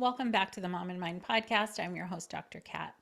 Welcome back to the Mom and Mind podcast. I'm your host, Dr. Kat.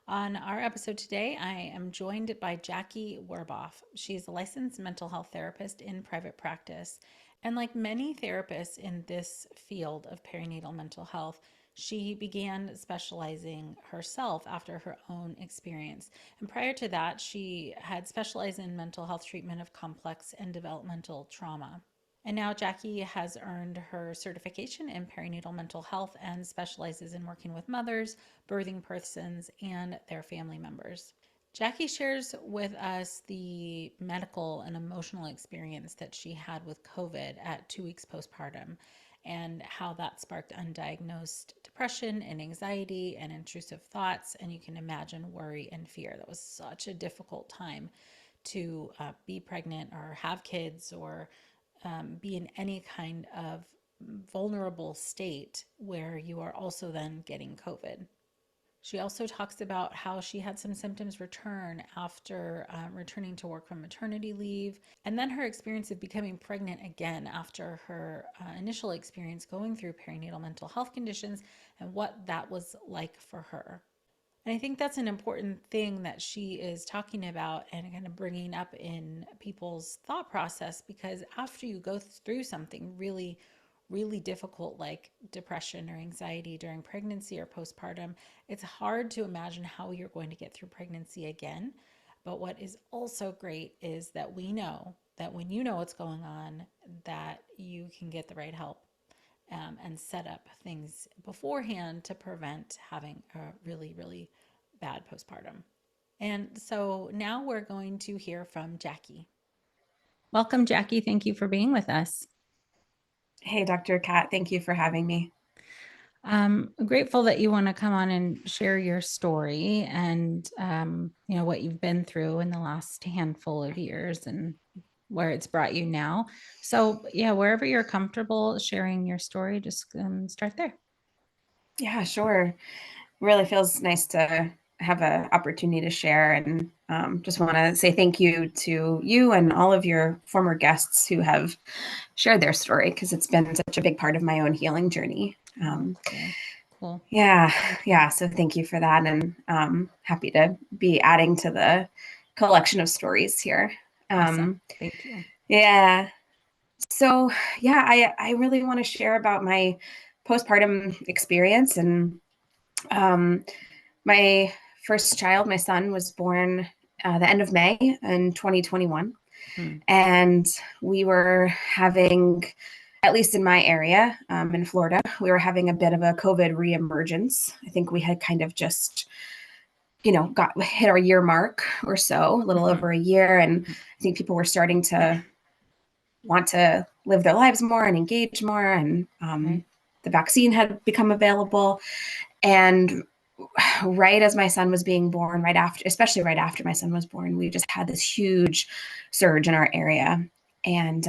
On our episode today, I am joined by Jackie Werboff. She's a licensed mental health therapist in private practice. And like many therapists in this field of perinatal mental health, she began specializing herself after her own experience. And prior to that, she had specialized in mental health treatment of complex and developmental trauma. And now Jackie has earned her certification in perinatal mental health and specializes in working with mothers, birthing persons, and their family members. Jackie shares with us the medical and emotional experience that she had with COVID at 2 weeks postpartum and how that sparked undiagnosed depression and anxiety and intrusive thoughts. And you can imagine worry and fear. That was such a difficult time to be pregnant or have kids or be in any kind of vulnerable state where you are also then getting COVID. She also talks about how she had some symptoms return after returning to work from maternity leave, and then her experience of becoming pregnant again after her initial experience going through perinatal mental health conditions and what that was like for her. And I think that's an important thing that she is talking about and kind of bringing up in people's thought process, because after you go through something really, really difficult like depression or anxiety during pregnancy or postpartum, it's hard to imagine how you're going to get through pregnancy again. But what is also great is that we know that when you know what's going on, that you can get the right help and set up things beforehand to prevent having a really, really bad postpartum. And so now we're going to hear from Jackie. Welcome, Jackie. Thank you for being with us. Hey, Dr. Kat, thank you for having me. I'm grateful that you want to come on and share your story and, what you've been through in the last handful of years and where it's brought you now. So yeah, wherever you're comfortable sharing your story, just start there. Yeah, sure. Really feels nice to have an opportunity to share, and just want to say thank you to you and all of your former guests who have shared their story, because it's been such a big part of my own healing journey. Cool. Yeah. So thank you for that, and happy to be adding to the collection of stories here. Awesome. Thank you. Yeah. So yeah, I really want to share about my postpartum experience. And my first child, my son, was born the end of May in 2021. And we were having, at least in my area in Florida, we were having a bit of a COVID reemergence. I think we had kind of just, hit our year mark or so, a little over a year. And I think people were starting to want to live their lives more and engage more. And the vaccine had become available. And right as my son was being born, especially right after my son was born, we just had this huge surge in our area. And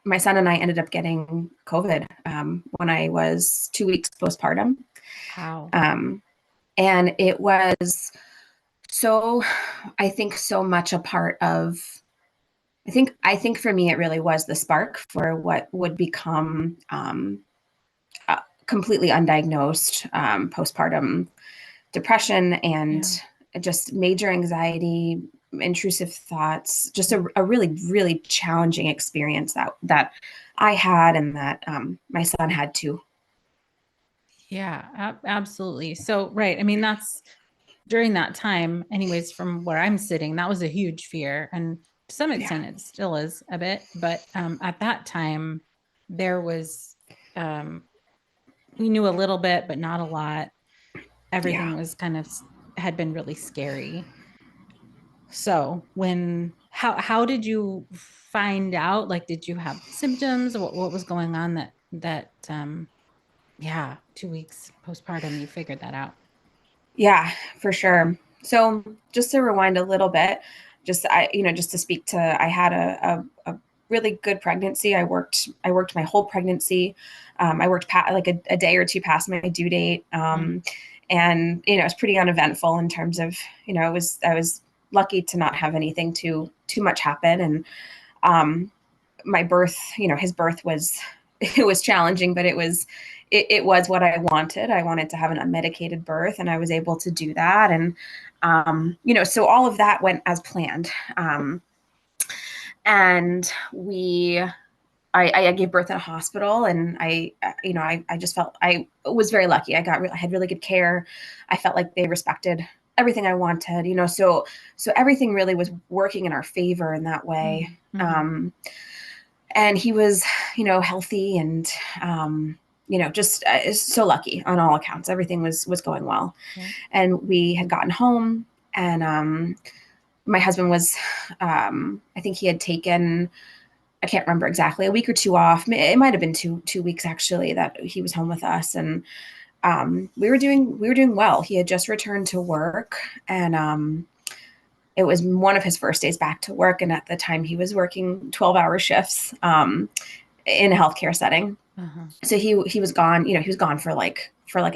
my son and I ended up getting COVID when I was 2 weeks postpartum. Wow. And it was I think so much a part of, I think for me, it really was the spark for what would become completely undiagnosed postpartum depression and just major anxiety, intrusive thoughts, just a really, really challenging experience that I had and that my son had too. Yeah, absolutely. So, right. I mean, that's during that time, anyways, from where I'm sitting, that was a huge fear. And to some extent, it still is a bit. But at that time, there was, we knew a little bit, but not a lot. Everything was kind of, had been really scary. So how did you find out? Like, did you have symptoms? What was going on that 2 weeks postpartum, you figured that out? Yeah, for sure. So just to rewind a little bit, just to speak to, I had a really good pregnancy. I worked my whole pregnancy. I worked like a day or two past my due date. And, it was pretty uneventful in terms of, I was lucky to not have anything too much happen. And my birth, his birth was, it was challenging, but it was it was what I wanted. I wanted to have an unmedicated birth, and I was able to do that. And, so all of that went as planned. And I gave birth in a hospital, and I just felt I was very lucky. I had really good care. I felt like they respected everything I wanted, so everything really was working in our favor in that way. And he was, healthy and, just so lucky on all accounts. Everything was going well. Right. And we had gotten home, and my husband was, I think he had taken, I can't remember exactly, a week or two off. It might have been two weeks actually that he was home with us. And we were doing well. He had just returned to work, and it was one of his first days back to work. And at the time he was working 12-hour shifts in a healthcare setting. So he was gone, he was gone for like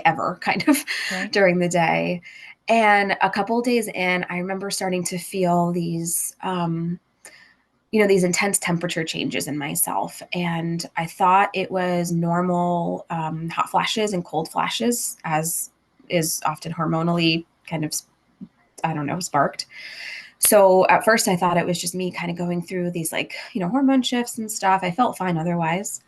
ever kind of during the day. And a couple of days in, I remember starting to feel these, these intense temperature changes in myself. And I thought it was normal hot flashes and cold flashes, as is often hormonally kind of, sparked. So at first I thought it was just me kind of going through these hormone shifts and stuff. I felt fine otherwise.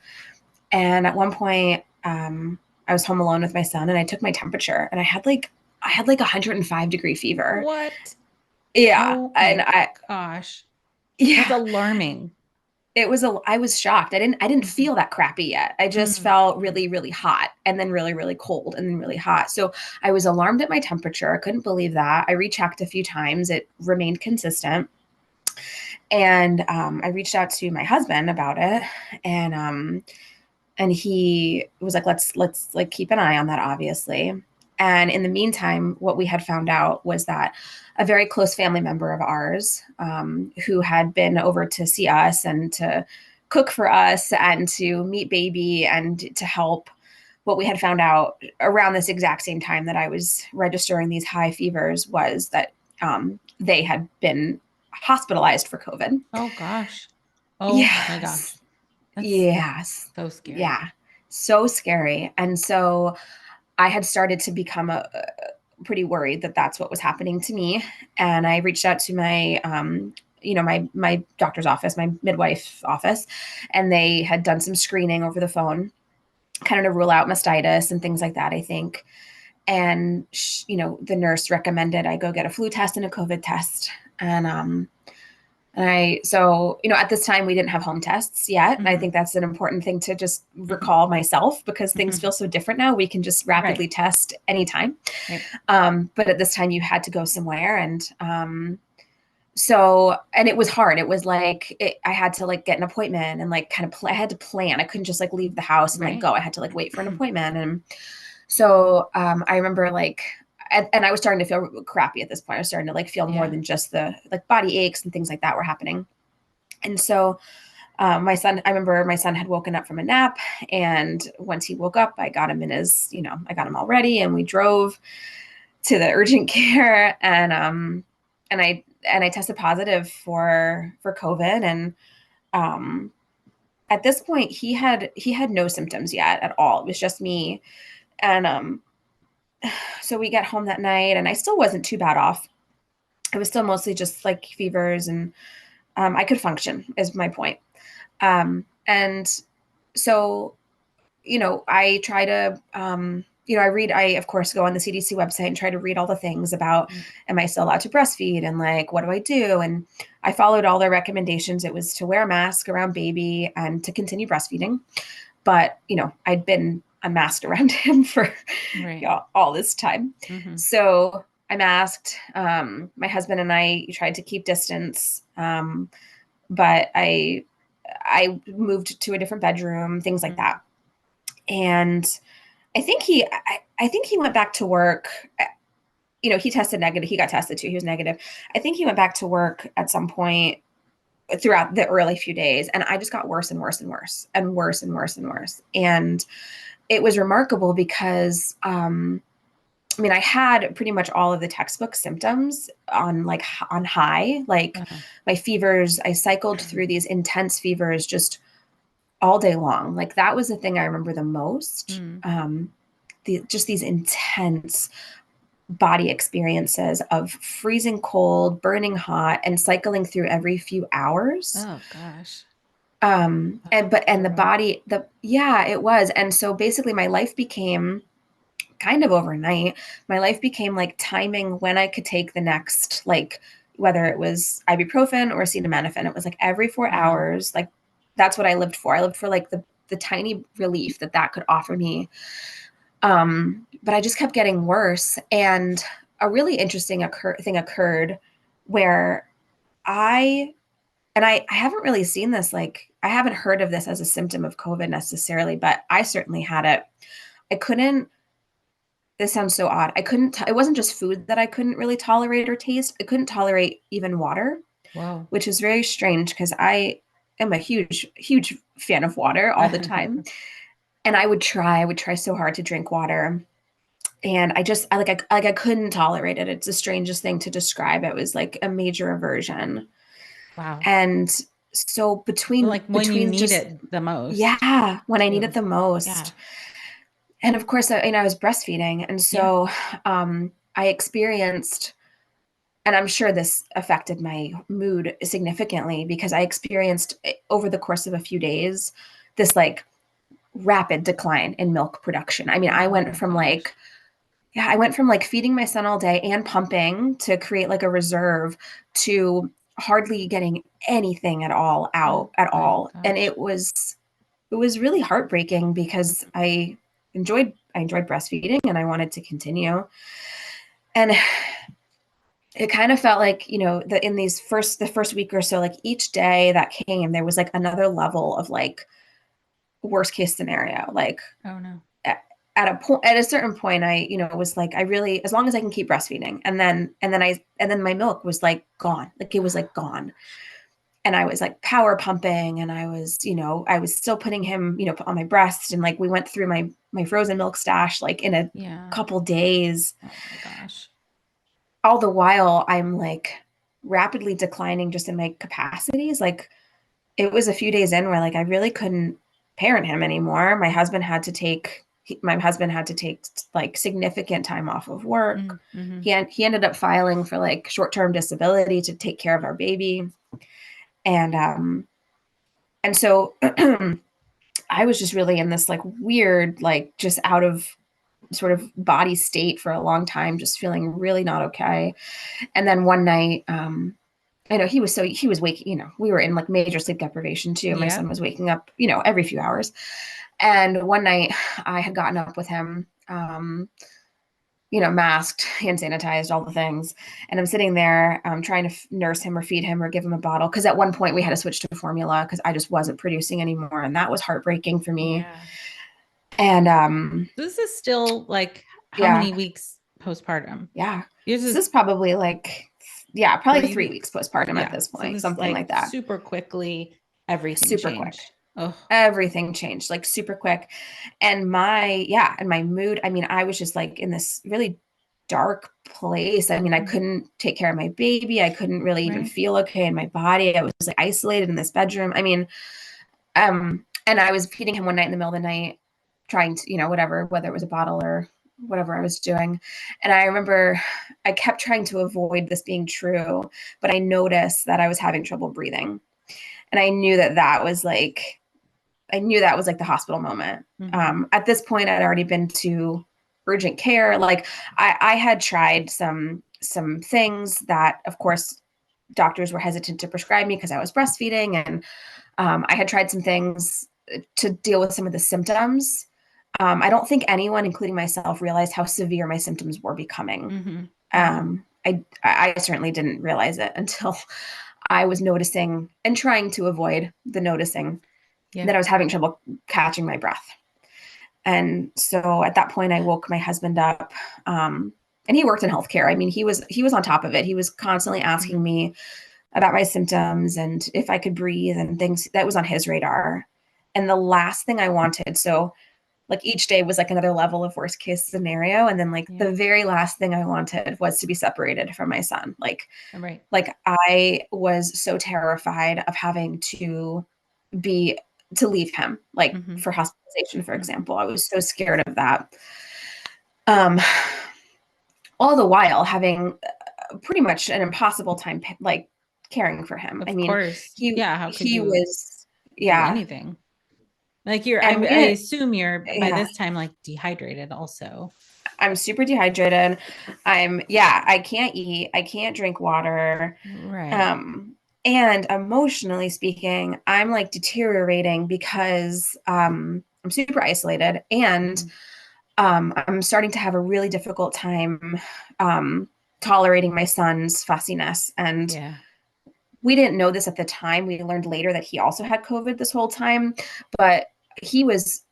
And at one point, I was home alone with my son, and I took my temperature, and I had like 105-degree fever. What? Yeah. Oh and my gosh. Yeah. That's alarming. I was shocked. I didn't feel that crappy yet. I just felt really, really hot, and then really, really cold, and then really hot. So I was alarmed at my temperature. I couldn't believe that. I rechecked a few times. It remained consistent. And I reached out to my husband about it, and he was like, let's like keep an eye on that, obviously. And in the meantime, what we had found out was that a very close family member of ours, who had been over to see us and to cook for us and to meet baby and to help, what we had found out around this exact same time that I was registering these high fevers was that they had been hospitalized for COVID. Oh gosh. Oh Yes. my gosh. That's Yes. so scary. Yeah. So scary. And so I had started to become pretty worried that that's what was happening to me. And I reached out to my, my doctor's office, my midwife office, and they had done some screening over the phone, kind of to rule out mastitis and things like that, I think. And, the nurse recommended I go get a flu test and a COVID test. So, at this time we didn't have home tests yet. And I think that's an important thing to just recall myself, because things feel so different now. We can just rapidly test anytime. Right. But at this time you had to go somewhere. And and it was hard. It was like, I had to get an appointment and I had to plan. I couldn't just leave the house and go. I had to wait for an appointment. And so I remember and I was starting to feel crappy at this point. I was starting to feel more than just the body aches and things like that were happening. And so I remember my son had woken up from a nap, and once he woke up, I got him I got him all ready, and we drove to the urgent care, and I tested positive for COVID. And at this point he had no symptoms yet at all. It was just me. And so we got home that night, and I still wasn't too bad off. It was still mostly just fevers, and I could function, is my point. And so, I try to, I of course go on the CDC website and try to read all the things about, am I still allowed to breastfeed? And what do I do? And I followed all their recommendations. It was to wear a mask around baby and to continue breastfeeding. But, I'd been unmasked around him for all this time. So I masked. My husband and I tried to keep distance, but I moved to a different bedroom, things like that. And I think he went back to work. He tested negative. He got tested too. He was negative. I think he went back to work at some point throughout the early few days, and I just got worse and worse and worse and worse and worse and worse. And it was remarkable because, I had pretty much all of the textbook symptoms on high, my fevers. I cycled through these intense fevers just all day long. Like that was the thing I remember the most. Mm. Just these intense body experiences of freezing cold, burning hot, and cycling through every few hours. Oh gosh. And the Brutal. body, yeah, it was. And so basically my life became kind of overnight. My life became like timing when I could take the next, like whether it was ibuprofen or acetaminophen. It was like every 4 hours. Like that's what I lived for. I lived for like the tiny relief that that could offer me. But I just kept getting worse. And a really interesting thing occurred where I, I haven't really seen this, like, I haven't heard of this as a symptom of COVID necessarily, but I certainly had it. I couldn't, this sounds so odd. It wasn't just food that I couldn't really tolerate or taste. I couldn't tolerate even water, Whoa. which is very strange because I am a huge, huge fan of water all the time. And I would try so hard to drink water. And I couldn't tolerate it. It's the strangest thing to describe. It was like a major aversion. Wow. And so Like when you between need just, it the most, yeah, when I need it too. the Yeah. most. And of course, I was breastfeeding. And Yeah. so I experienced, and I'm sure this affected my mood significantly because I experienced over the course of a few days this like rapid decline in milk production. I mean, I Oh went my from gosh. like, yeah, I went from like feeding my son all day and pumping to create like a reserve to hardly getting anything at all Oh out at my all. And gosh. it was really heartbreaking because I enjoyed breastfeeding and I wanted to continue. And it kind of felt like, in the first week or so, like each day that came, there was like another level of like worst case scenario. Like Oh no. at a certain point, I, was like, I really, as long as I can keep breastfeeding. And then my milk was like gone. Like it was like gone. And I was like power pumping and I was still putting him, on my breast. And like, we went through my frozen milk stash, like in a Yeah. couple days. Oh my gosh. All the while I'm like rapidly declining just in my capacities. Like it was a few days in where like I really couldn't parent him anymore. My husband had to take like significant time off of work. Mm-hmm. He ended up filing for like short-term disability to take care of our baby. And so I was just really in this like weird, like just out of sort of body state for a long time, just feeling really not okay. And then one night, I know he was waking, we were in like major sleep deprivation too. My son Yep. was waking up, every few hours. And one night I had gotten up with him, masked, hand sanitized, all the things. And I'm sitting there trying to nurse him or feed him or give him a bottle. Cause at one point we had to switch to formula because I just wasn't producing anymore. And that was heartbreaking for me. Yeah. And This is still like how yeah, many weeks postpartum? yeah. Yours This is is probably like, yeah, probably 3 weeks 3 weeks. postpartum at Yeah. this So point, this something like like that. super quickly everything Super quick. changed. Oh. Everything changed like super quick. And my mood, I mean, I was just like in this really dark place. I mean, I Mhm. couldn't take care of my baby. I couldn't really even Right. feel okay in my body. I was like isolated in this bedroom. I mean, and I was feeding him one night in the middle of the night, trying to, whether it was a bottle or whatever I was doing. And I remember I kept trying to avoid this being true, but I noticed that I was having trouble breathing. And I knew that was like the hospital moment. Mm-hmm. At this point, I'd already been to urgent care. Like I had tried some things that, of course, doctors were hesitant to prescribe me because I was breastfeeding, and I had tried some things to deal with some of the symptoms. I don't think anyone, including myself, realized how severe my symptoms were becoming. Mm-hmm. Mm-hmm. I certainly didn't realize it until I was noticing and trying to avoid the noticing Yeah. that I was having trouble catching my breath. And so at that point, I woke my husband up. And he worked in healthcare. I mean, he was on top of it. He was constantly Mm-hmm. asking me about my symptoms and if I could breathe and things that was on his radar. And the last thing I wanted, so like each day was like another level of worst case scenario. And then like Yeah. the very last thing I wanted was to be separated from my son. Right. Like I was so terrified of having to be to leave him, like Mm-hmm. for hospitalization, for Mm-hmm. example. I was so scared of that. Um, all the while having pretty much an impossible time, like caring for him. I Of mean, course. he Yeah. How could he you was, do yeah, anything? Like you're, and we I didn't, assume you're by yeah. this time like dehydrated also. I'm super dehydrated. Yeah, I can't eat. I can't drink water. Right. Um, and emotionally speaking, I'm like deteriorating because I'm super isolated and Mm-hmm. I'm starting to have a really difficult time tolerating my son's fussiness. And Yeah. we didn't know this at the time. We learned later that he also had COVID this whole time, but he was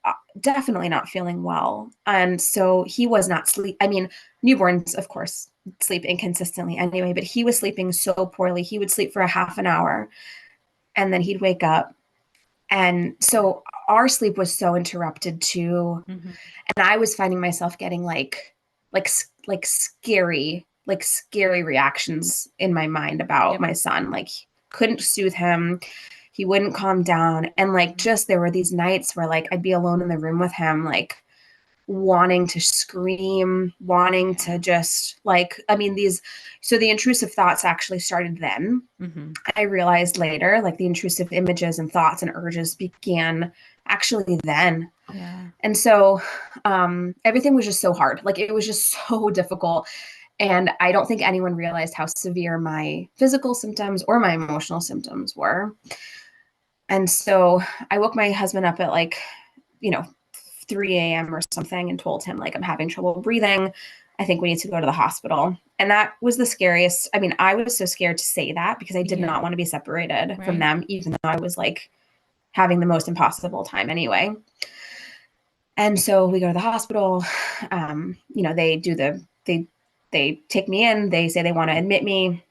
definitely not feeling well. And so he was not sleep. I mean, newborns, of course, sleep inconsistently anyway, but he was sleeping so poorly. He would sleep for a half an hour and then he'd wake up. And so our sleep was so interrupted too. Mm-hmm. And I was finding myself getting like scary reactions in my mind about Yep. my son. Like couldn't soothe him. He wouldn't calm down. And like Mm-hmm. just there were these nights where like I'd be alone in the room with him, like wanting to scream, wanting to Yeah. just like, I mean, these, so the intrusive thoughts actually started then. Mm-hmm. I realized later, like the intrusive images and thoughts and urges began actually then. Yeah. And so everything was just so hard. Like it was just so difficult. And I don't think anyone realized how severe my physical symptoms or my emotional symptoms were. And so I woke my husband up at like, you know, 3 a.m. or something and told him, like, I'm having trouble breathing. I think we need to go to the hospital. And that was the scariest. I mean, I was so scared to say that because I did Yeah. not want to be separated from Right. them, even though I was like having the most impossible time anyway. And so we go to the hospital. They do they take me in. They say they want to admit me.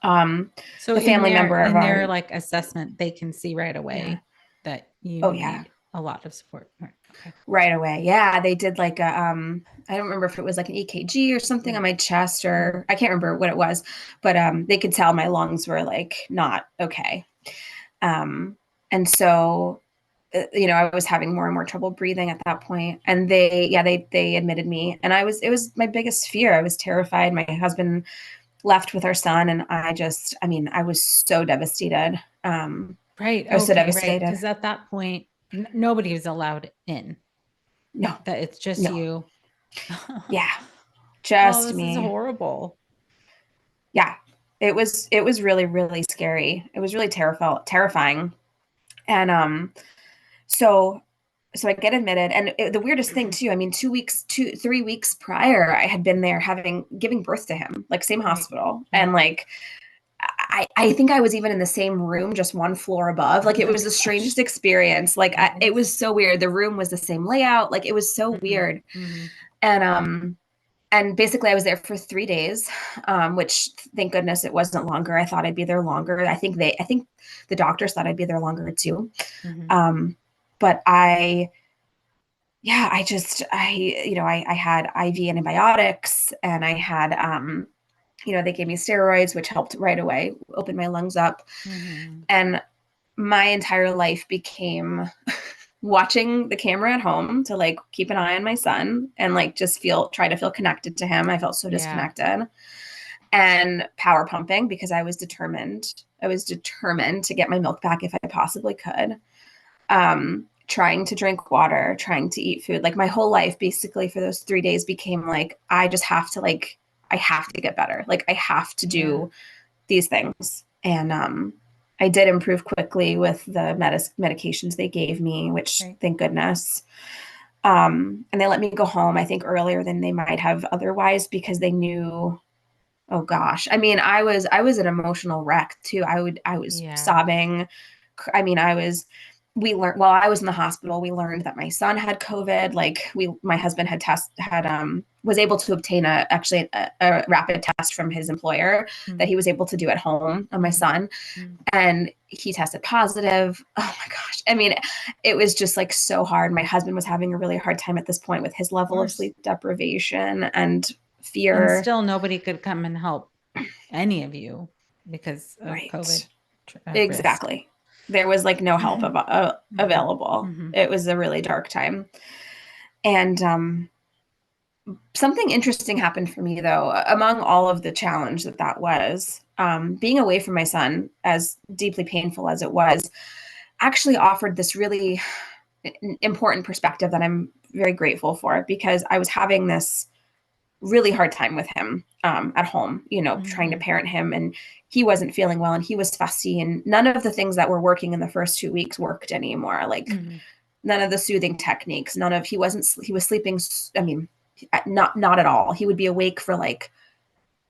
Um, So the family member of in our, their like assessment, they can see right yeah, away that you oh yeah, need a lot of support. Right. Okay. right away. Yeah, they did like a I don't remember if it was like an EKG or something on Right. my chest, Mm-hmm. or I can't remember what it was, but they could tell my lungs were like not okay. And so I was having more and more trouble breathing at that point. And they admitted me. And it was my biggest fear. I was terrified. My husband left with our son. And I was so devastated. Right. I was so Okay. Right. devastated. Because at that point, nobody was allowed in. No, That it's just no. you. Yeah. Oh, Just this is me. horrible. Yeah. It was really, really scary. It was really terrifying. And so so I get admitted, and the weirdest thing too, I mean, 3 weeks prior, I had been there giving birth to him, like same Right. hospital, Right. and like I think I was even in the same room, just one floor above. Like it Oh was my the gosh. strangest experience. Like it Yes. was so weird. The room was the same layout. Like it was so Mm-hmm. weird. Mm-hmm. And basically I was there for 3 days, which thank goodness it wasn't longer. I thought I'd be there longer. I think the doctors thought I'd be there longer too. Mm-hmm. Um, but yeah, I had IV antibiotics and I had, they gave me steroids, which helped right away, open my lungs up. Mm-hmm. And my entire life became watching the camera at home to like keep an eye on my son and like just try to feel connected to him. I felt so Yeah. disconnected, and power pumping because I was determined. I was determined to get my milk back if I possibly could. Trying to drink water, trying to eat food. Like my whole life basically for those 3 days became like, I have to get better. Like I have to Yeah. do these things. And I did improve quickly with the medications they gave me, which Right. thank goodness. And they let me go home, I think earlier than they might have otherwise because they knew, oh gosh. I mean, I was an emotional wreck too. I was Yeah. sobbing. I mean, we learned while I was in the hospital, we learned that my son had COVID. Like my husband was able to obtain a rapid test from his employer that Mm-hmm. he was able to do at home on my Mm-hmm. son. And he tested positive. Oh my gosh. I mean, it was just like so hard. My husband was having a really hard time at this point with his Of level of course. sleep deprivation and And fear. still nobody could come and help any of you because of COVID Right. risk. Exactly. There was like no help Mm-hmm. available. Mm-hmm. It was a really dark time. And something interesting happened for me, though, among all of the challenge that was. Being away from my son, as deeply painful as it was, actually offered this really important perspective that I'm very grateful for, because I was having this really hard time with him at home, trying to Mm-hmm. parent him, and he wasn't feeling well and he was fussy, and none of the things that were working in the first 2 weeks worked anymore. Like Mm-hmm. none of the soothing techniques, he was sleeping. I mean, not at all. He would be awake for like,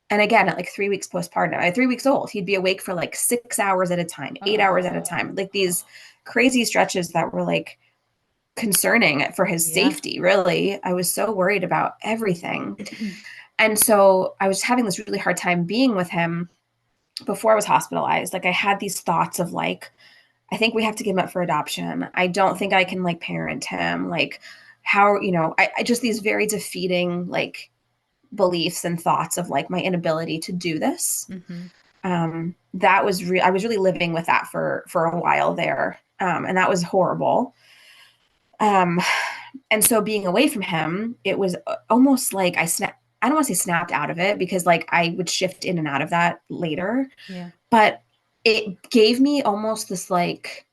and again, at like 3 weeks postpartum, at 3 weeks old, he'd be awake for like 6 hours at a time, 8 hours at a time, like these crazy stretches that were like concerning for his Yeah. safety. Really, I was so worried about everything. And so I was having this really hard time being with him before I was hospitalized. Like I had these thoughts of like, I think we have to give him up for adoption. I don't think I can like parent him. Like how, I just these very defeating like beliefs and thoughts of like my inability to do this. Mm-hmm. That was I was really living with that for a while there. And that was horrible. Um, and so being away from him, it was almost like I don't want to say snapped out of it, because like I would shift in and out of that later, Yeah. but it gave me almost this like,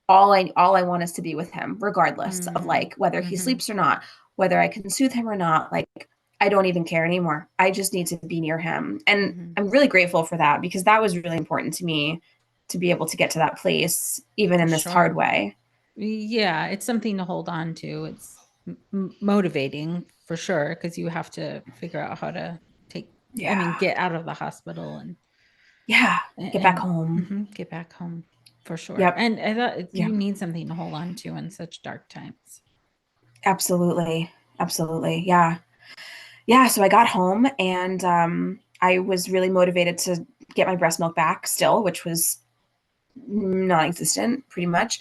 all I want is to be with him, regardless of Mm-hmm. like whether he Mm-hmm. sleeps or not, whether I can soothe him or not. Like I don't even care anymore. I just need to be near him. And Mm-hmm. I'm really grateful for that, because that was really important to me, to be able to get to that place, even For in this hard sure. way. Yeah, it's something to hold on to. It's motivating for sure, because you have to figure out how to take, I mean, Yeah. get out of the hospital Yeah. Get back and home. get back home for sure. Yep. And I thought Yeah. you need something to hold on to in such dark times. Absolutely. Absolutely. Yeah. Yeah. So I got home, and I was really motivated to get my breast milk back still, which was non-existent pretty much.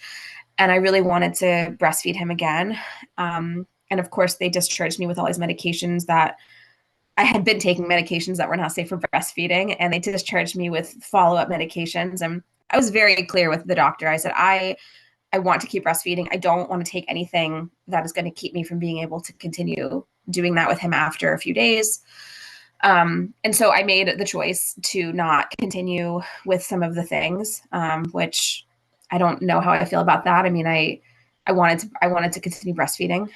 And I really wanted to breastfeed him again. And of course, they discharged me with all these medications that I had been taking, medications that were not safe for breastfeeding, and they discharged me with follow-up medications. And I was very clear with the doctor. I said, I want to keep breastfeeding. I don't want to take anything that is going to keep me from being able to continue doing that with him after a few days. And so I made the choice to not continue with some of the things, which I don't know how I feel about that. I mean, I wanted to continue breastfeeding.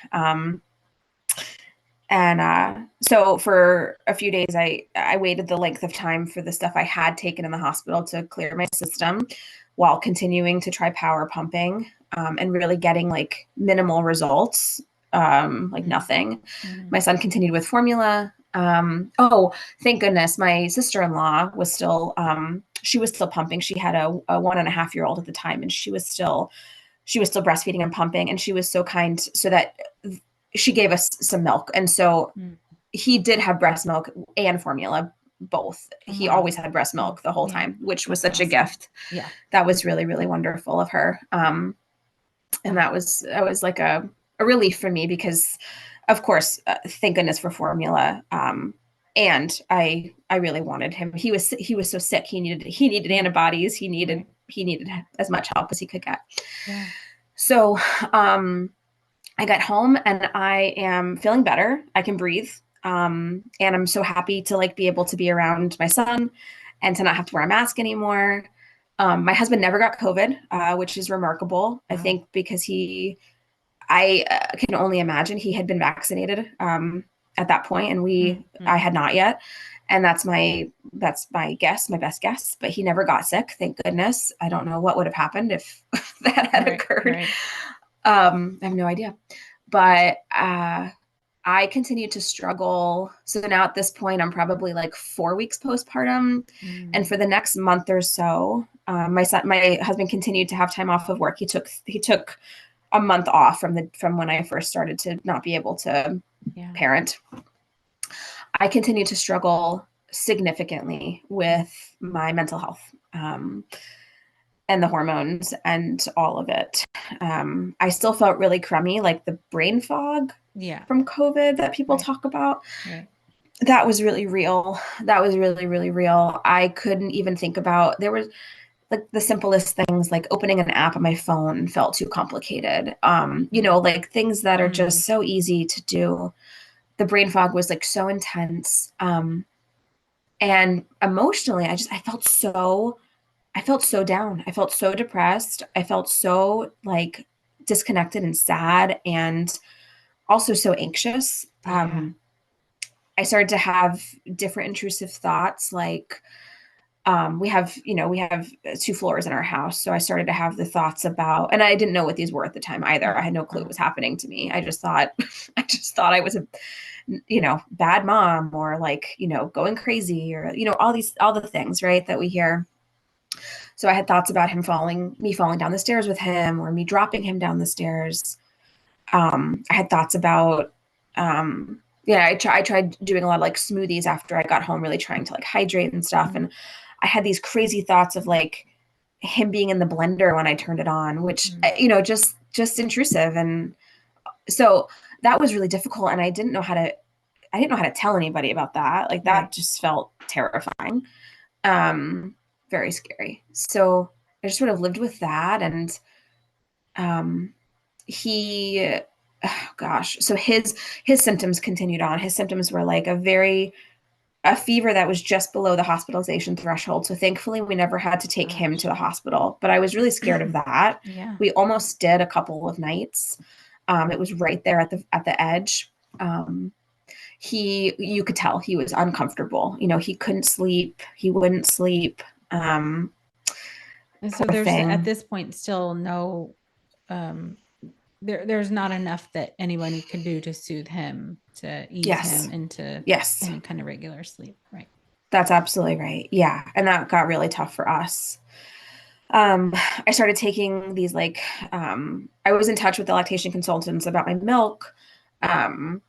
And so for a few days, I waited the length of time for the stuff I had taken in the hospital to clear my system, while continuing to try power pumping, and really getting like minimal results, like Mm-hmm. nothing. Mm-hmm. My son continued with formula. Oh, thank goodness, my sister-in-law was still she was still pumping. She had a 1.5-year-old at the time, and she was still breastfeeding and pumping, and she was so kind, so that she gave us some milk. And so Mm. he did have breast milk and formula, both. Oh, He wow. always had breast Mm. milk the whole Yeah, time, which was that's such a awesome. gift. Yeah. That was really, really wonderful of her. And that was like a relief for me, because of course, thank goodness for formula. And I really wanted him. He was so sick. He needed antibodies. He needed Right. he needed as much help as he could get. Yeah. So I got home, and I am feeling better. I can breathe. And I'm so happy to like be able to be around my son, and to not have to wear a mask anymore. My husband never got COVID, which is remarkable. I Wow. think because I can only imagine he had been vaccinated at that point, and I Mm-hmm. had not yet. And that's my guess, my best guess. But he never got sick, thank goodness. I don't know what would have happened if that had Right. occurred. Right. I have no idea. But I continue to struggle. So now at this point, I'm probably like 4 weeks postpartum, and Mm. for the next month or so, my husband continued to have time off of work. He took a month off from when I first started to not be able to Yeah. parent. I continue to struggle significantly with my mental health. And the hormones and all of it. I still felt really crummy, like the brain fog Yeah. from COVID that people Right. talk about. Right. That was really real. That was really, really real. I couldn't even think about, like the simplest things, like opening an app on my phone felt too complicated. Like things that are Mm. just so easy to do. The brain fog was like so intense. And emotionally, I felt so down. I felt so depressed. I felt so like disconnected and sad and also so anxious. Yeah. I started to have different intrusive thoughts like we have 2 floors in our house. So I started to have the thoughts about, and I didn't know what these were at the time either. I had no clue Uh, what was happening to me. I just thought, I was a, bad mom or like, going crazy or, all the things, right, that we hear. So I had thoughts about me falling down the stairs with him or me dropping him down the stairs. I had thoughts about, I tried doing a lot of like smoothies after I got home, really trying to like hydrate and stuff. mm, And I had these crazy thoughts of like him being in the blender when I turned it on, which, mm. just intrusive. And so that was really difficult. And I didn't know how to tell anybody about that. Like Right. that just felt terrifying. Um, Very scary. So I just sort of lived with that. And, um, he oh gosh, so his symptoms continued on. His symptoms were like a fever that was just below the hospitalization threshold. So thankfully we never had to take him to Gosh. the hospital, but I was really scared of that. Yeah. We almost did a couple of nights. It was right there at the edge. um, you could tell he was uncomfortable. He couldn't sleep, he wouldn't sleep. um, And so Poor there's at thing. this point still no um there's not enough that anyone could do to soothe him, to ease Yes, him into yes, any kind of regular sleep, right? that's absolutely right. Yeah. And that got really tough for us. I started taking these like, I was in touch with the lactation consultants about my milk. Um,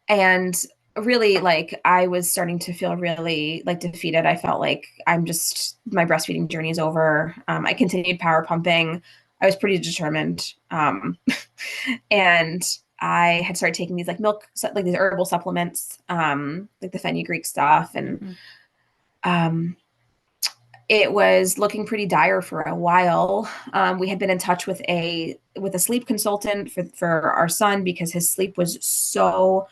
and really like I was starting to feel really like defeated. I felt like my breastfeeding journey is over. I continued power pumping. I was pretty determined. And I had started taking these like like these herbal supplements, like the fenugreek stuff. And Mm-hmm. um, it was looking pretty dire for a while. We had been in touch with a sleep consultant for our son because his sleep was so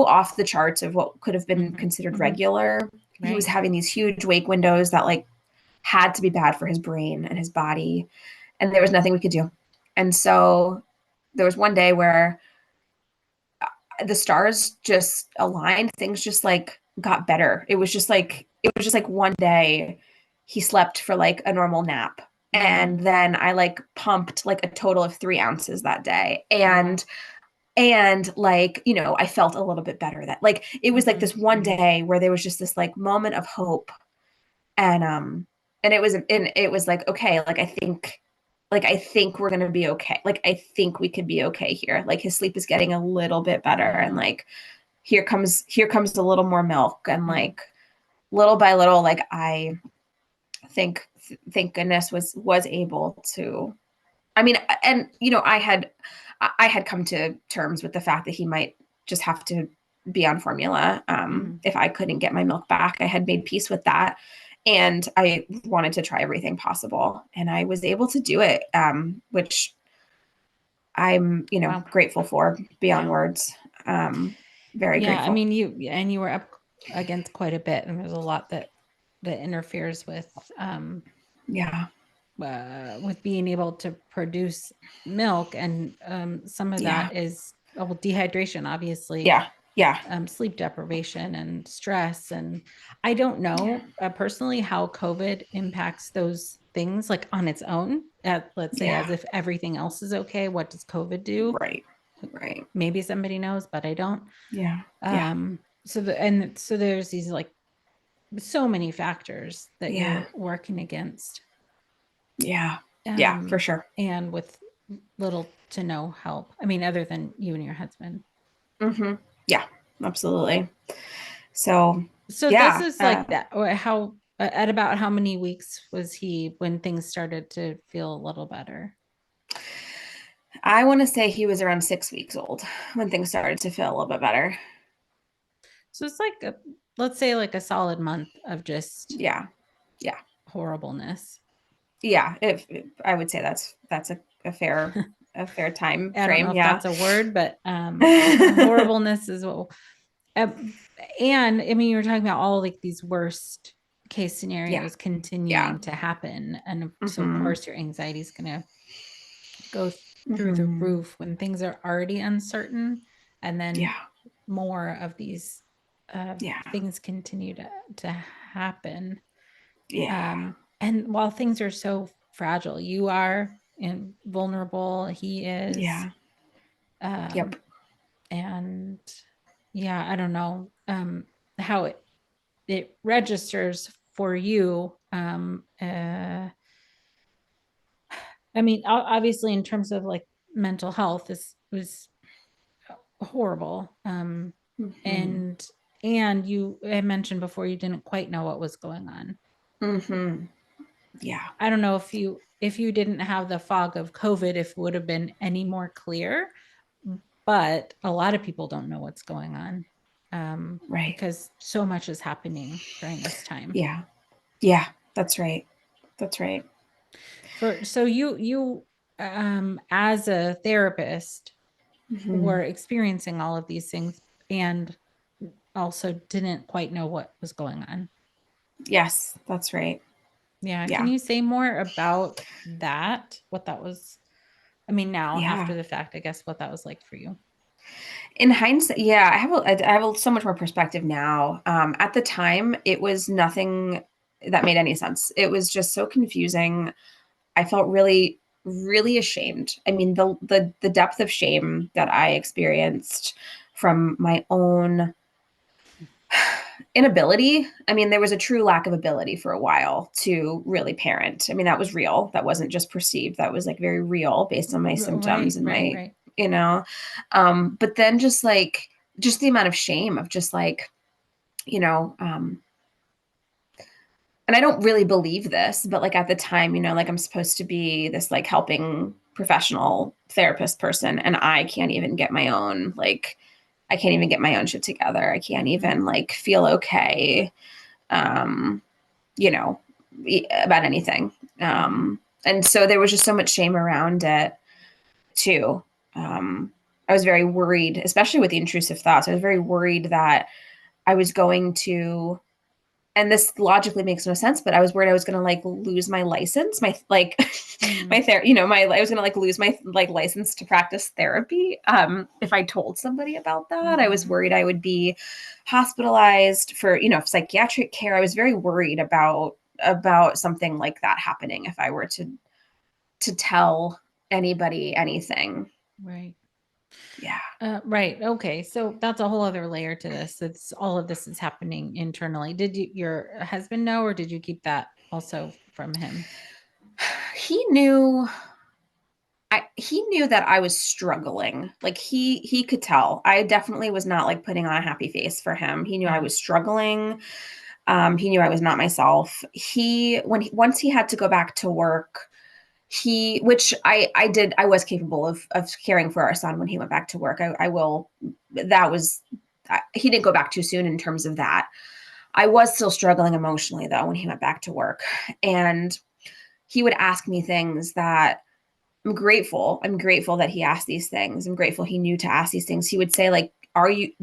off the charts of what could have been Mm-hmm. considered Mm-hmm. regular. He was Right. having these huge wake windows that like had to be bad for his brain and his body, and there was nothing we could do. And so there was one day where the stars just aligned. Things just like got better. It was just like one day he slept for like a normal nap. Mm-hmm. And then I like pumped like a total of 3 ounces that day. Wow. And like, I felt a little bit better. That like it was like Mm-hmm. this one day where there was just this like moment of hope. And it was like, okay, like I think we're gonna be okay. Like I think we could be okay here. Like his sleep is getting a little bit better. And Wow. like here comes a little more milk. And Mm-hmm. like little by little, like I think thank goodness was able to. I mean, and I had come to terms with the fact that he might just have to be on formula, Mm-hmm. if I couldn't get my milk back. I had made peace with that, and I wanted to try everything possible, and I was able to do it, which I'm Wow. grateful for beyond Yeah. words. Um, Very Yeah. I grateful. mean, you were up against quite a bit, and there's a lot that interferes Yeah, with being able to produce milk, and some of yeah, that is well, dehydration, obviously, yeah, yeah, sleep deprivation and stress. And I don't yeah, know personally how COVID impacts those things like on its own. Let's say as yeah. if everything else is okay, what does COVID do? Right, right. Maybe somebody knows, but I don't. Yeah, yeah, So there's these like so many factors that yeah, you're working against, yeah, yeah, for um, sure. and with little to no help. I mean, other than you and your husband. Yeah, absolutely. So, So this yeah, is like that. Or how at about how many weeks was he when things started to feel a little better? I want to say he was around 6 weeks old when things started to feel a little bit better. So it's like let's say like a solid month of just Yeah, yeah, horribleness. Yeah, if I would say that's a fair time I don't know frame. if Yeah. that's a word, but horribleness is what. Uh, and I mean, you were talking about all like these worst case Yeah. scenarios Yeah. continuing to happen, and so of Mm-hmm. course your anxiety is going to go through the Mm-hmm. roof when things are already uncertain, and then Yeah. more of these Yeah. things continue to happen. Yeah. And while things are so fragile, you are vulnerable. He is, Yeah. um, Yep. and yeah, I don't know how it registers for you. I mean, obviously, in terms of like mental health, this was horrible. Mm-hmm. And you had mentioned before you didn't quite know what was going on. Mm-hmm. Yeah. I don't know if you didn't have the fog of COVID, if it would have been any more clear. But a lot of people don't know what's going on, Right. because so much is happening during this time. Yeah. Yeah. That's right. That's right. For so you as a therapist Mm-hmm. were experiencing all of these things and also didn't quite know what was going on. Yes, that's right. Yeah, can Yeah. you say more about that? What that was? I mean, now Yeah. after the fact, I guess what that was like for you. In hindsight, yeah, I have so much more perspective now. At the time, it was nothing that made any sense. It was just so confusing. I felt really, really ashamed. I mean, the depth of shame that I experienced from my own inability. I mean, there was a true lack of ability for a while to really parent. I mean, that was real. That wasn't just perceived. That was like very real based on my Right, symptoms and right, my, right. you know. But then just the amount of shame of just like, you know, and I don't really believe this, but like at the time, like I'm supposed to be this like helping professional therapist person, and I can't even get my own like I can't even get my own shit together. I can't Mm-hmm. even like feel okay. Um, you know, about anything. Mm-hmm. And so there was just so much shame around it too. I was very worried, especially with the intrusive thoughts. I was very worried that I was going to, and this logically makes no sense, but I was worried I was going to like lose my license, my like Mm-hmm. my I was going to like lose my like license to practice therapy. If I told somebody about that, I was Mm-hmm. worried I would be hospitalized for, psychiatric care. I was very worried about something like that happening if I were to tell anybody anything. Right. Yeah. Right. Okay. So that's a whole other layer to this. It's all of this is happening internally. Did your husband know, or did you keep that also from him? He knew he knew that I was struggling. Like he could tell. I definitely was not like putting on a happy face for him. He knew I Yeah. was struggling. He knew I was not myself. Once he had to go back to work, which I did, I was capable of caring for our son when he went back to work. I will, that was, he didn't go back too soon in terms of that. I was still struggling emotionally though when he went back to work, and he would ask me things that I'm grateful. I'm grateful that he asked these things. I'm grateful he knew to ask these things. He would say like,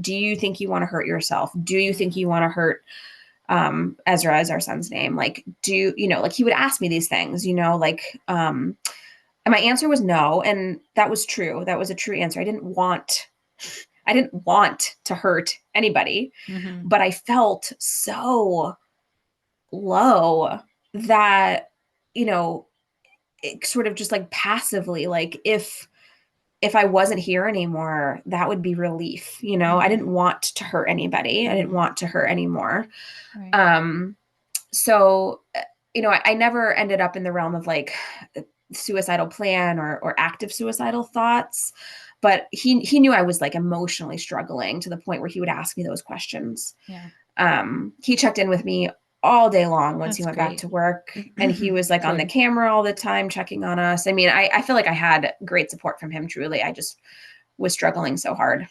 do you think you want to hurt yourself? Do you think Mm-hmm. you want to hurt Ezra is our son's name. Like, like he would ask me these things, and my answer was no. And that was true. That was a true answer. I didn't want to hurt anybody, Mm-hmm. but I felt so low that, you know, it sort of just like passively, like if I wasn't here anymore, that would be relief. I Mm-hmm. didn't want to hurt anybody. I didn't Mm-hmm. want to hurt anymore. Right. Um, so I never ended up in the realm of like suicidal plan or active suicidal thoughts, but he knew I was like emotionally struggling to the point where he would ask me those questions. Yeah. He checked in with me all day long once he That's went back great. to work, and he was like on the Good. camera all the time checking on us. I mean, I feel like I had great support from him, truly. I just was struggling so hard.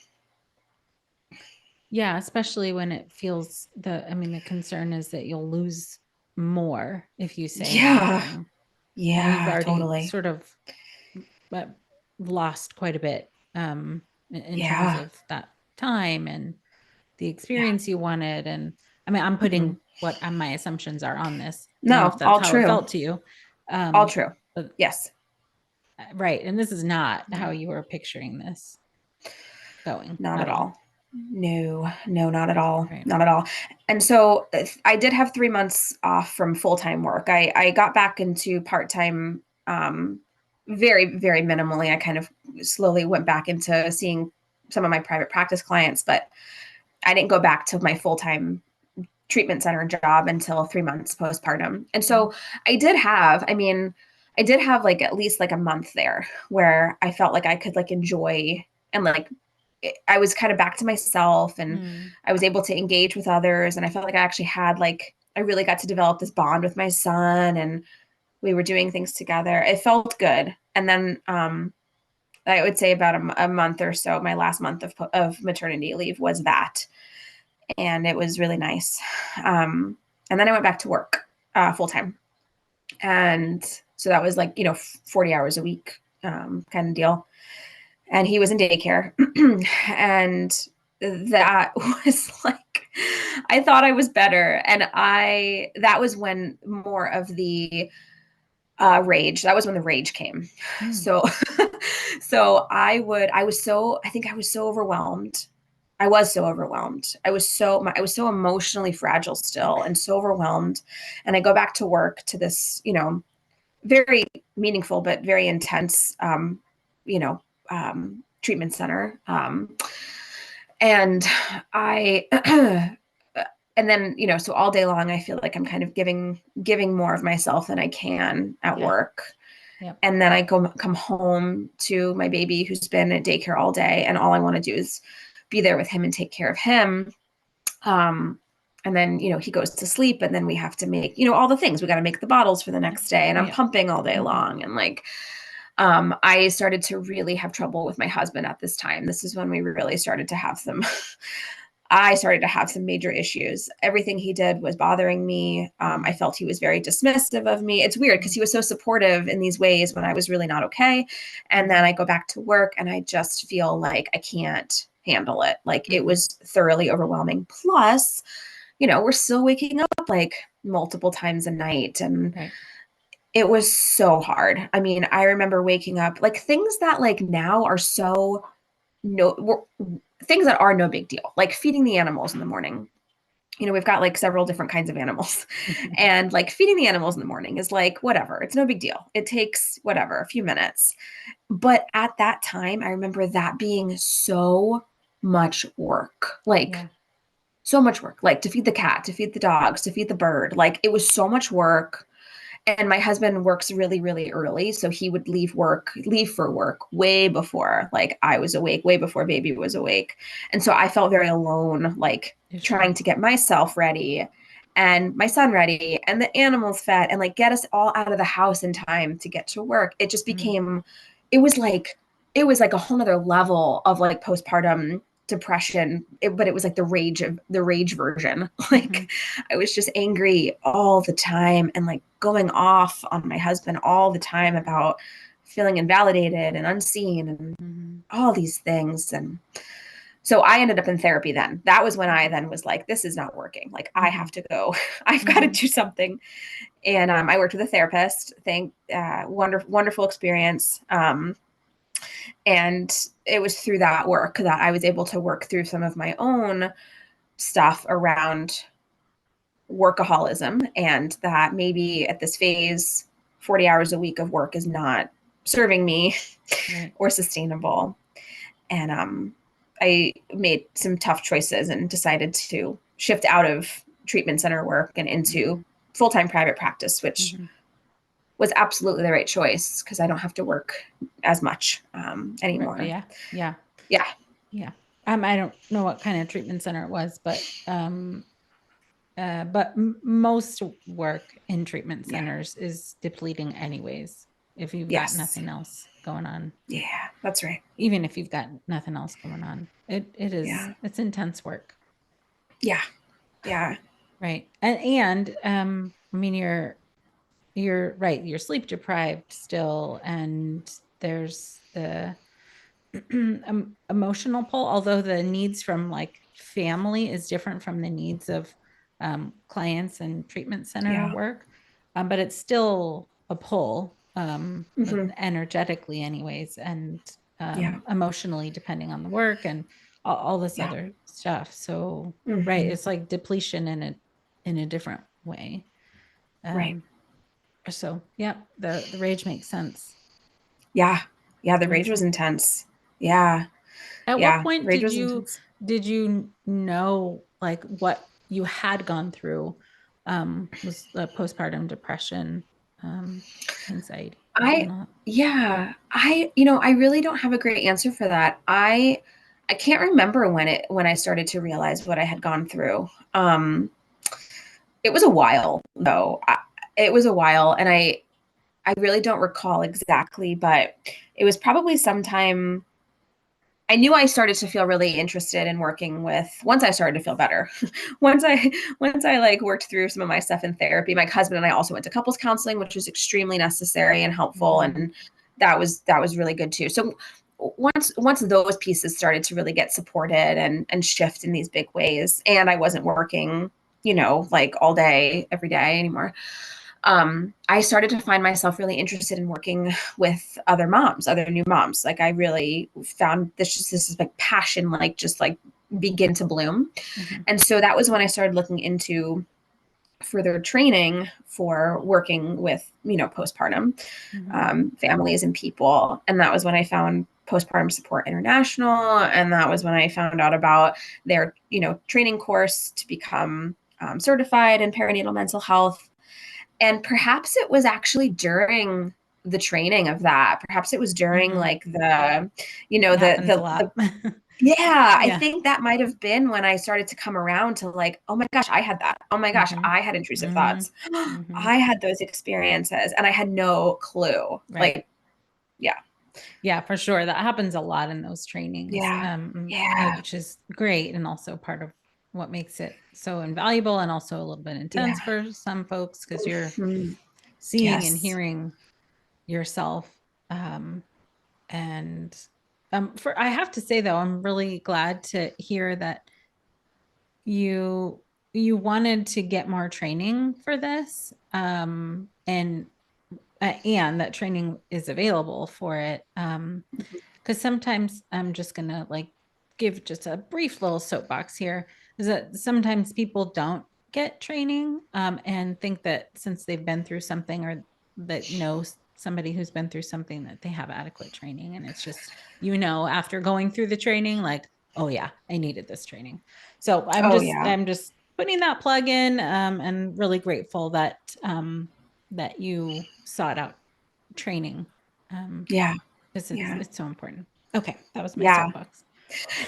Yeah, especially when it feels I mean, the concern is that you'll lose more if you say Yeah. anything. And you've Yeah, already totally. sort of uh, lost quite a bit in terms Yeah. of that time and the Yeah. experience you wanted. And I mean, I'm Mm-mm. putting what my assumptions are on this. Don't know if No, that's all how it true. felt to you. All true. But Yes. right. And this is not how Yeah. you were picturing this going Not at at all. all. No, no, not at all. Right. Not at all. And so I did have 3 months off from full-time work. I got back into part-time very, very minimally. I kind of slowly went back into seeing some of my private practice clients, but I didn't go back to my full-time treatment center job until 3 months postpartum. And so I did have like at least like a month there where I felt like I could like enjoy and like I was kind of back to myself and Mm. I was able to engage with others. And I felt like I actually had like, I really got to develop this bond with my son and we were doing things together. It felt good. And then I would say about a month or so, my last month of maternity leave was that. And it was really nice. And then I went back to work full time. And so that was like, 40 hours a week kind of deal. And he was in daycare. And that was like, I thought I was better. And that was when more of the that was when the rage came. Mm. So, I think I was so overwhelmed. I was so overwhelmed. I was so emotionally fragile still and so overwhelmed. And I go back to work to this, very meaningful but very intense, you know, treatment center. And I, and then, so all day long, I feel like I'm kind of giving more of myself than I can at Yeah. work. Yep. And then I come home to my baby who's been at daycare all day, and all I want to do is be there with him and take care of him. And then, he goes to sleep, and then we have to make, all the things. We got to make the bottles for the next day, and I'm Yeah. pumping all day Mm-hmm. long. And like, I started to really have trouble with my husband at this time. This is when we really started to have some I started to have some major issues. Everything he did was bothering me. I felt he was very dismissive of me. It's weird because he was so supportive in these ways when I was really not okay. And then I go back to work and I just feel like I can't handle it. Like it was thoroughly overwhelming. Plus, we're still waking up like multiple times a night. And Right. it was so hard. I mean, I remember waking up like things that like now are so no things that are no big deal, like feeding the animals in the morning. We've got like several different kinds of animals. And like feeding the animals in the morning is like, whatever, it's no big deal. It takes whatever, a few minutes. But at that time, I remember that being so much work, like Yeah. so much work, like to feed the cat, to feed the dogs, to feed the bird. Like it was so much work. And my husband works really, really early. So he would leave for work way before like I was awake, way before baby was awake. And so I felt very alone, like Sure. trying to get myself ready and my son ready and the animals fed and like get us all out of the house in time to get to work. It just became, it was like, it was like a whole nother level of like postpartum depression. But it was like the rage version. Like I was just angry all the time and like going off on my husband all the time about feeling invalidated and unseen and all these things. And so I ended up in therapy then. That was when I then was like, this is not working. Like I have to go. I've got to do something. And I worked with a therapist. Wonderful experience. And it was through that work that I was able to work through some of my own stuff around workaholism and that maybe at this phase 40 hours a week of work is not serving me Right. or sustainable. And I made some tough choices and decided to shift out of treatment center work and into full-time private practice, which was absolutely the right choice because I don't have to work as much anymore. Yeah. Yeah. Yeah. Yeah. I don't know what kind of treatment center it was, but most work in treatment Yeah. centers is depleting anyways. If you've got Yes. nothing else going on, Yeah, that's right. even if you've got nothing else going on, it is Yeah. it's intense work. Yeah. Yeah. Right. And I mean, you're right. You're sleep deprived still, and there's the emotional pull, although the needs from like family is different from the needs of clients and treatment center Yeah. work. But it's still a pull, Hmm. energetically anyways, and Yeah. emotionally depending on the work and all this Yeah. other stuff. So right, Hmm. it's like depletion in a different way. Right. um so yeah, the rage makes sense. Yeah. Yeah. The rage was Awesome. intense. Yeah. At what Yeah. point Rage was intense. did you know like what you had gone through was the postpartum depression, um, anxiety, I, and all that? yeah, I really don't have a great answer for that. I can't remember when I started to realize what I had gone through. It was a while though. It was a while, and I really don't recall exactly, but it was probably sometime. I knew I started to feel really interested in working with once I started to feel better. Once I like worked through some of my stuff in therapy. My husband and I also went to couples counseling, which was extremely necessary and helpful, Mm-hmm. and that was really good too. So once those pieces started to really get supported and shift in these big ways, and I wasn't working, like all day every day anymore, I started to find myself really interested in working with other moms, other new moms. Like I really found this like passion, like just like begin to bloom. Mm-hmm. And so that was when I started looking into further training for working with, postpartum Mm-hmm. families and people. And that was when I found Postpartum Support International. And that was when I found out about their, training course to become certified in perinatal mental health. And perhaps it was actually during the training of that. Perhaps it was during Mm-hmm. like the, you know, It happens a the lot. yeah, I Yeah. think that might have been when I started to come around to like, oh my gosh, I had that. Oh my gosh, Mm-hmm. I had intrusive Mm-hmm. thoughts. Mm-hmm. I had those experiences and I had no clue. Right. Like, yeah, Yeah, for sure. That happens a lot in those trainings, yeah, yeah, which is great and also part of what makes it so invaluable and also a little bit yeah. intense for some folks because you're Mhm. seeing and Yes. hearing yourself. Um, and for I have to say though, I'm really glad to hear that you you wanted to get more training for this, and that training is available for it. Because sometimes I'm just gonna like give just a brief little soapbox here, is that sometimes people don't get training, and think that since they've been through something or that know somebody who's been through something that they have adequate training, and it's just after going through the training like, oh yeah, I needed this training. So Oh yeah. I'm just putting that plug in, and really grateful that you sought out training, um, Yeah. because Yeah. it's so important. Okay, that was my Yeah. soapbox.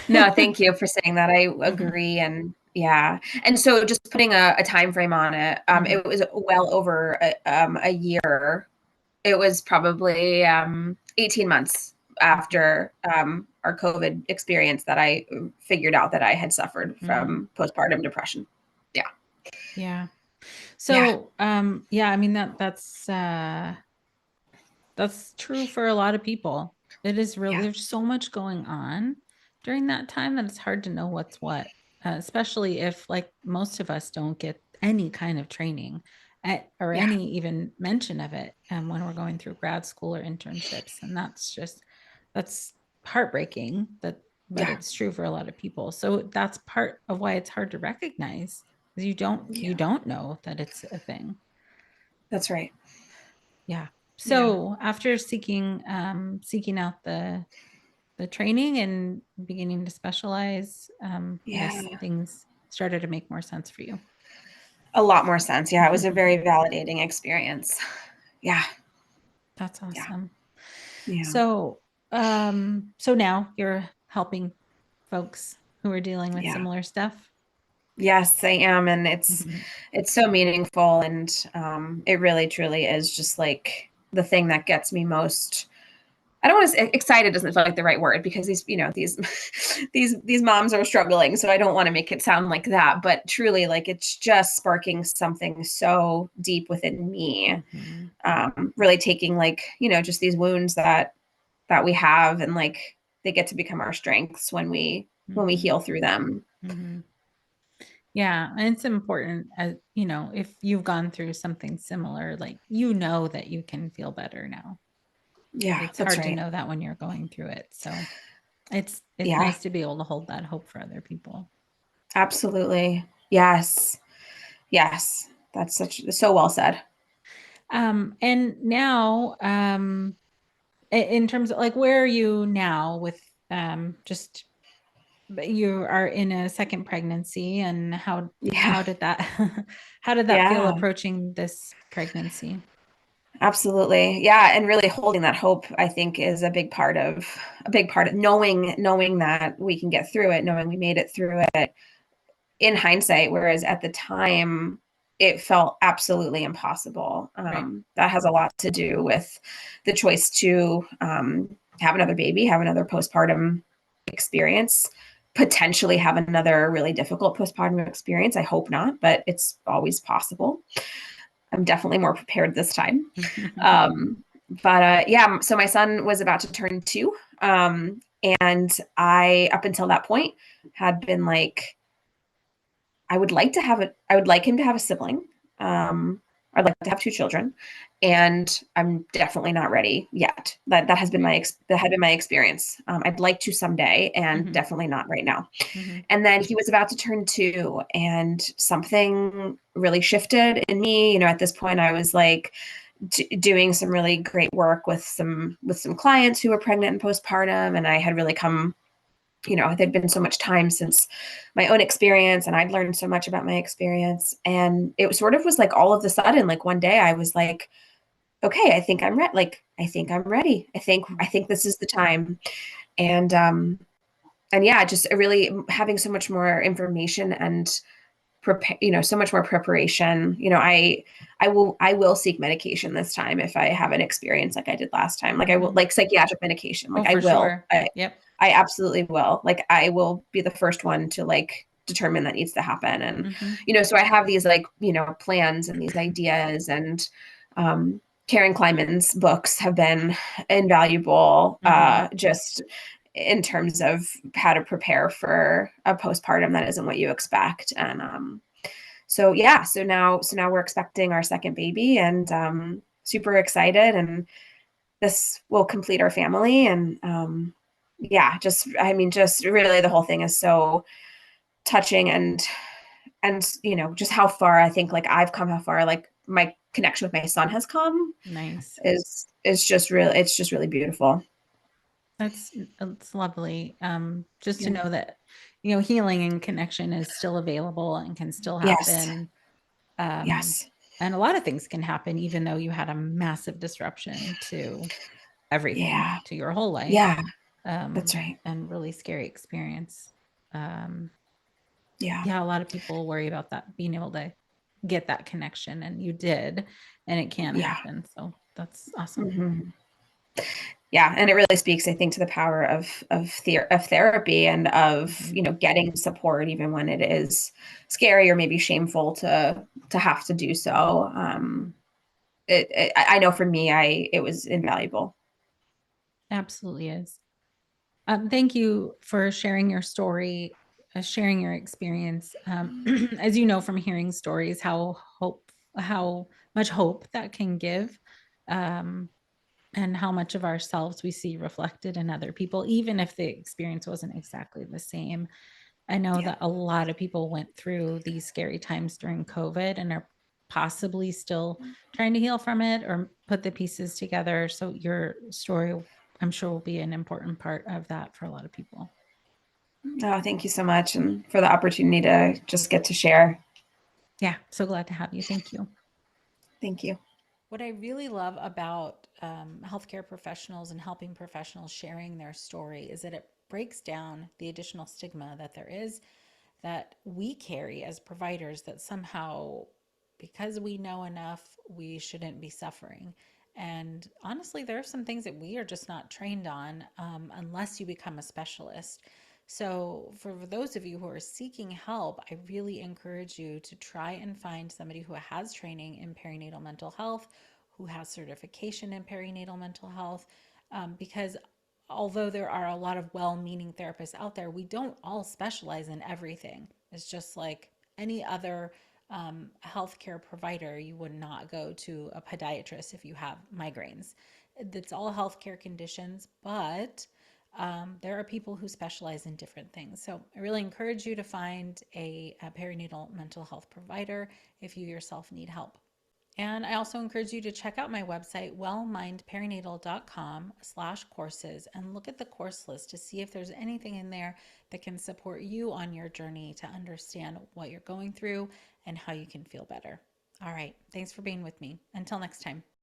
No, thank you for saying that. I Mhm, agree. And yeah. And so just putting a time frame on it, mhm, it was well over a year. It was probably 18 months mhm, after our COVID experience that I figured out that I had suffered mhm. from postpartum depression. Yeah. Yeah. Yeah. So, yeah, I mean that's true for a lot of people. It is really, Yeah. there's so much going on during that time that it's hard to know what's what, especially if like most of us don't get any kind of training or Yeah. any even mention of it, when we're going through grad school or internships. And that's heartbreaking, but Yeah. it's true for a lot of people. So that's part of why it's hard to recognize, because you Yeah. don't know that it's a thing. That's right. Yeah. Yeah. So after seeking out the training and beginning to specialize, I guess Yeah. things started to make more sense for you. A lot more sense. Yeah. It was a very validating experience. Yeah. That's Yeah. awesome. Yeah. So now you're helping folks who are dealing with Yeah. similar stuff. Yes, I am, and it's so meaningful, and it really truly is just like the thing that gets me most I don't want to say excited doesn't feel like the right word because these moms are struggling. So I don't want to make it sound like that, but truly like it's just sparking something so deep within me. Mm-hmm. Really taking like, just these wounds that we have and like they get to become our strengths when we Mm-hmm. heal through them. Mm-hmm. Yeah, and it's important as if you've gone through something similar, like that you can feel better now. Yeah, It's that's hard to right. know that when you're going through it. So it's Yeah, nice to be able to hold that hope for other people. absolutely. Yes. Yes. That's so well said. And now, in terms of like where are you now with just you are in a second pregnancy and Yeah. how did that how did that feel Yeah. approaching this pregnancy? Absolutely. Yeah, and really holding that hope I think is a big part of knowing that we can get through it, knowing we made it through it in hindsight, whereas at the time it felt absolutely impossible. Right. That has a lot to do with the choice to have another baby, have another postpartum experience, potentially have another really difficult postpartum experience. I hope not, but it's always possible. I'm definitely more prepared this time. Yeah, so my son was about to turn 2. And I, up until that point, had been like, I would like him to have a sibling. I'd like to have 2 children, and I'm definitely not ready yet. That has been Right. that had been my experience. I'd like to someday, and Mm-hmm. definitely not right now. Mm-hmm. And then he was about to turn 2, and something really shifted in me. At this point, I was like doing some really great work with some clients who were pregnant and postpartum, and I had really come there'd been so much time since my own experience and I'd learned so much about my experience. And it sort of was like all of a sudden, like one day I was like, okay, I think I'm ready. Like, I think I'm ready. I think this is the time. And, and yeah, just really having so much more information and prepare, so much more preparation. I will seek medication this time if I have an experience like I did last time. Like I will, Mm-hmm. like psychiatric medication. Oh, Like I for will. sure. Yep. I absolutely will. Like I will be the first one to like determine that needs to happen. And Mm-hmm. so I have these like, plans and these ideas and Karen Kleiman's books have been invaluable Mm-hmm. just in terms of how to prepare for a postpartum that isn't what you expect. And so yeah, so now we're expecting our second baby and super excited and this will complete our family and yeah, just really the whole thing is so touching and just how far I think like I've come, how far like my connection with my son has come Nice. is just really it's just really beautiful. That's lovely. Just to Yeah. know that, healing and connection is still available and can still Yes. happen. Um, Yes. and a lot of things can happen, even though you had a massive disruption to everything, Yeah. to your whole life, Yeah. That's right. and really scary experience. Um, Yeah. yeah, a lot of people worry about that, being able to get that connection, and you did, and it can Yeah. happen. So that's awesome. Hmm. Yeah, and it really speaks, I think, to the power of therapy and of Mm-hmm. getting support even when it is scary or maybe shameful to have to do so. Mm-hmm. I know for me, it was invaluable. Absolutely is. Thank you for sharing your story, sharing your experience. As you know from hearing stories, how much hope that can give, um, and how much of ourselves we see reflected in other people, even if the experience wasn't exactly the same. I know Yeah. that a lot of people went through these scary times during COVID and are possibly still trying to heal from it or put the pieces together. So your story, I'm sure, will be an important part of that for a lot of people. Oh, thank you so much, and for the opportunity to just get to share. Yeah, so glad to have you. Thank you. Thank you. What I really love about healthcare professionals and helping professionals sharing their story is that it breaks down the additional stigma that there is that we carry as providers, that somehow, because we know enough, we shouldn't be suffering. And honestly, there are some things that we are just not trained on unless you become a specialist. So, for those of you who are seeking help, I really encourage you to try and find somebody who has training in perinatal mental health, who has certification in perinatal mental health, because although there are a lot of well meaning therapists out there, we don't all specialize in everything. It's just like any other healthcare provider. You would not go to a podiatrist if you have migraines. It's all healthcare conditions, but there are people who specialize in different things. So I really encourage you to find a perinatal mental health provider if you yourself need help. And I also encourage you to check out my website, wellmindperinatal.com/courses, and look at the course list to see if there's anything in there that can support you on your journey to understand what you're going through and how you can feel better. All right. Thanks for being with me. Until next time.